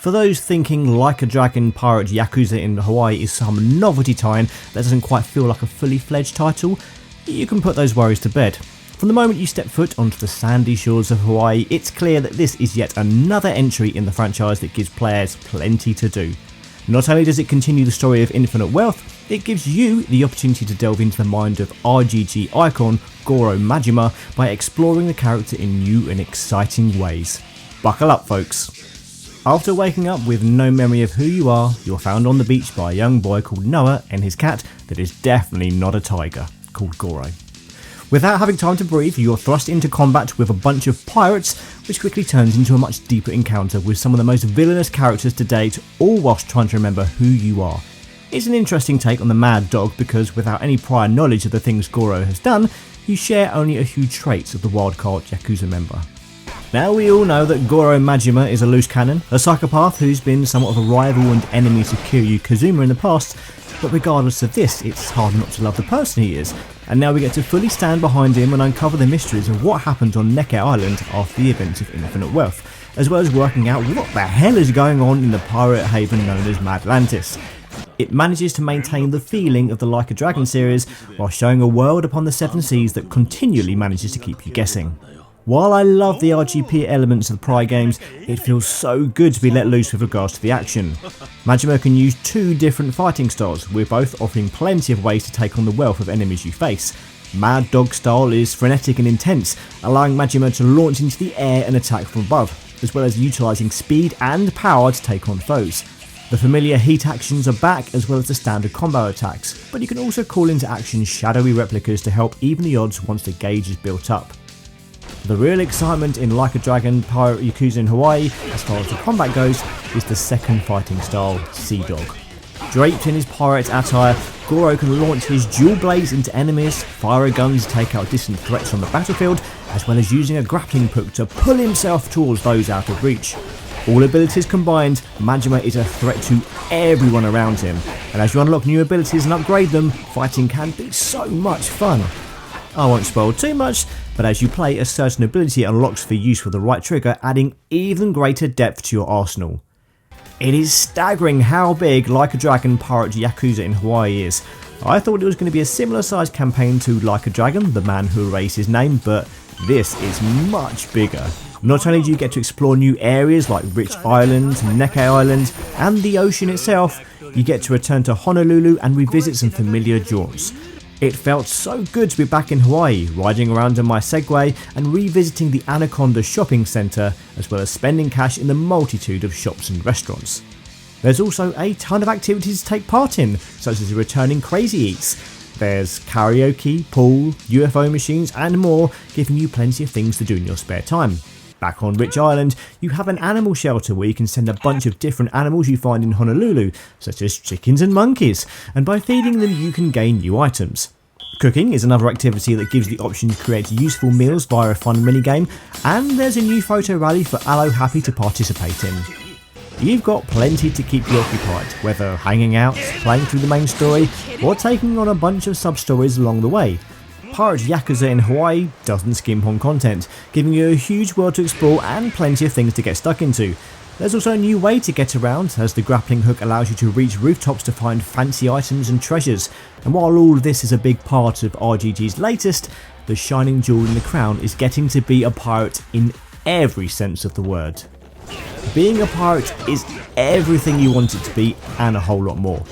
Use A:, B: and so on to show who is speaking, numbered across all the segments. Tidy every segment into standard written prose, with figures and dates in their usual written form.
A: For those thinking Like a Dragon Pirate Yakuza in Hawaii is some novelty tie-in that doesn't quite feel like a fully fledged title, you can put those worries to bed. From the moment you step foot onto the sandy shores of Hawaii, it's clear that this is yet another entry in the franchise that gives players plenty to do. Not only does it continue the story of infinite wealth, it gives you the opportunity to delve into the mind of RGG icon Goro Majima by exploring the character in new and exciting ways. Buckle up, folks. After waking up with no memory of who you are, you're found on the beach by a young boy called Noah and his cat that is definitely not a tiger, called Goro. Without having time to breathe, you're thrust into combat with a bunch of pirates, which quickly turns into a much deeper encounter with some of the most villainous characters to date, all whilst trying to remember who you are. It's an interesting take on the Mad Dog because without any prior knowledge of the things Goro has done, you share only a few traits of the wildcard Yakuza member. Now we all know that Goro Majima is a loose cannon, a psychopath who's been somewhat of a rival and enemy to Kiryu Kazuma in the past, but regardless of this, it's hard not to love the person he is, and now we get to fully stand behind him and uncover the mysteries of what happened on Neke Island after the events of Infinite Wealth, as well as working out what the hell is going on in the pirate haven known as Madlantis. It manages to maintain the feeling of the Like a Dragon series while showing a world upon the seven seas that continually manages to keep you guessing. While I love the RGP elements of the prior games, it feels so good to be let loose with regards to the action. Majima can use two different fighting styles, with both offering plenty of ways to take on the wealth of enemies you face. Mad Dog style is frenetic and intense, allowing Majima to launch into the air and attack from above, as well as utilising speed and power to take on foes. The familiar heat actions are back as well as the standard combo attacks, but you can also call into action shadowy replicas to help even the odds once the gauge is built up. The real excitement in Like a Dragon Pirate Yakuza in Hawaii, as far as the combat goes, is the second fighting style, Sea Dog. Draped in his pirate attire, Goro can launch his dual blades into enemies, fire a gun to take out distant threats on the battlefield, as well as using a grappling hook to pull himself towards those out of reach. All abilities combined, Majima is a threat to everyone around him, and as you unlock new abilities and upgrade them, fighting can be so much fun. I won't spoil too much, but as you play, a certain ability unlocks for use with the right trigger, adding even greater depth to your arsenal. It is staggering how big Like a Dragon Pirate Yakuza in Hawaii is. I thought it was going to be a similar sized campaign to Like a Dragon, the man who erased his name, but this is much bigger. Not only do you get to explore new areas like Rich Island, Neke Island, and the ocean itself, you get to return to Honolulu and revisit some familiar jaunts. It felt so good to be back in Hawaii, riding around on my Segway and revisiting the Anaconda shopping centre, as well as spending cash in the multitude of shops and restaurants. There's also a ton of activities to take part in, such as returning Crazy Eats. There's karaoke, pool, UFO machines and more, giving you plenty of things to do in your spare time. Back on Rich Island, you have an animal shelter where you can send a bunch of different animals you find in Honolulu, such as chickens and monkeys, and by feeding them you can gain new items. Cooking is another activity that gives the option to create useful meals via a fun minigame, and there's a new photo rally for Aloe Happy to participate in. You've got plenty to keep you occupied, whether hanging out, playing through the main story, or taking on a bunch of sub-stories along the way. Pirate Yakuza in Hawaii doesn't skimp on content, giving you a huge world to explore and plenty of things to get stuck into. There's also a new way to get around, as the grappling hook allows you to reach rooftops to find fancy items and treasures, and while all this is a big part of RGG's latest, the shining jewel in the crown is getting to be a pirate in every sense of the word. Being a pirate is everything you want it to be and a whole lot more.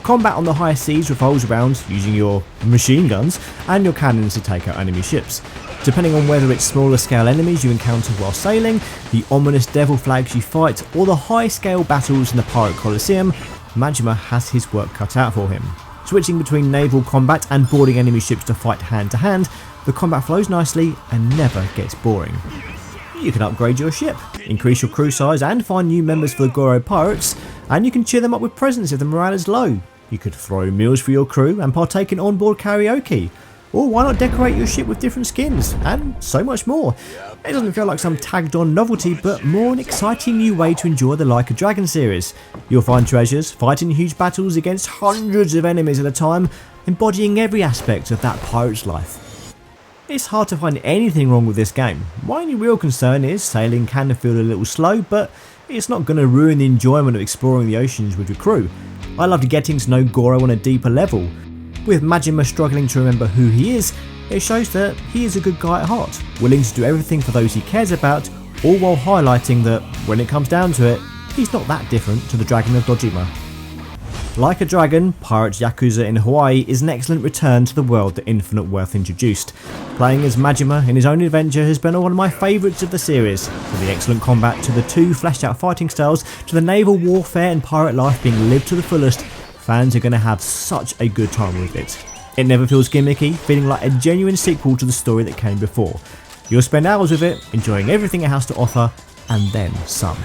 A: Combat on the high seas revolves around using your machine guns and your cannons to take out enemy ships. Depending on whether it's smaller scale enemies you encounter while sailing, the ominous devil flags you fight, or the high scale battles in the Pirate Coliseum, Majima has his work cut out for him. Switching between naval combat and boarding enemy ships to fight hand to hand, the combat flows nicely and never gets boring. You can upgrade your ship, increase your crew size and find new members for the Goro Pirates, and you can cheer them up with presents if the morale is low. You could throw meals for your crew and partake in onboard karaoke. Or why not decorate your ship with different skins, and so much more. It doesn't feel like some tagged on novelty, but more an exciting new way to enjoy the Like a Dragon series. You'll find treasures, fighting huge battles against hundreds of enemies at a time, embodying every aspect of that pirate's life. It's hard to find anything wrong with this game. My only real concern is sailing can feel a little slow, but it's not going to ruin the enjoyment of exploring the oceans with your crew. I loved getting to know Goro on a deeper level. With Majima struggling to remember who he is, it shows that he is a good guy at heart, willing to do everything for those he cares about, all while highlighting that, when it comes down to it, he's not that different to the Dragon of Dojima. Like a Dragon, Pirate Yakuza in Hawaii is an excellent return to the world that Infinite Worth introduced. Playing as Majima in his own adventure has been one of my favourites of the series, from the excellent combat to the two fleshed out fighting styles to the naval warfare and pirate life being lived to the fullest. Fans are going to have such a good time with it. It never feels gimmicky, feeling like a genuine sequel to the story that came before. You'll spend hours with it, enjoying everything it has to offer, and then some.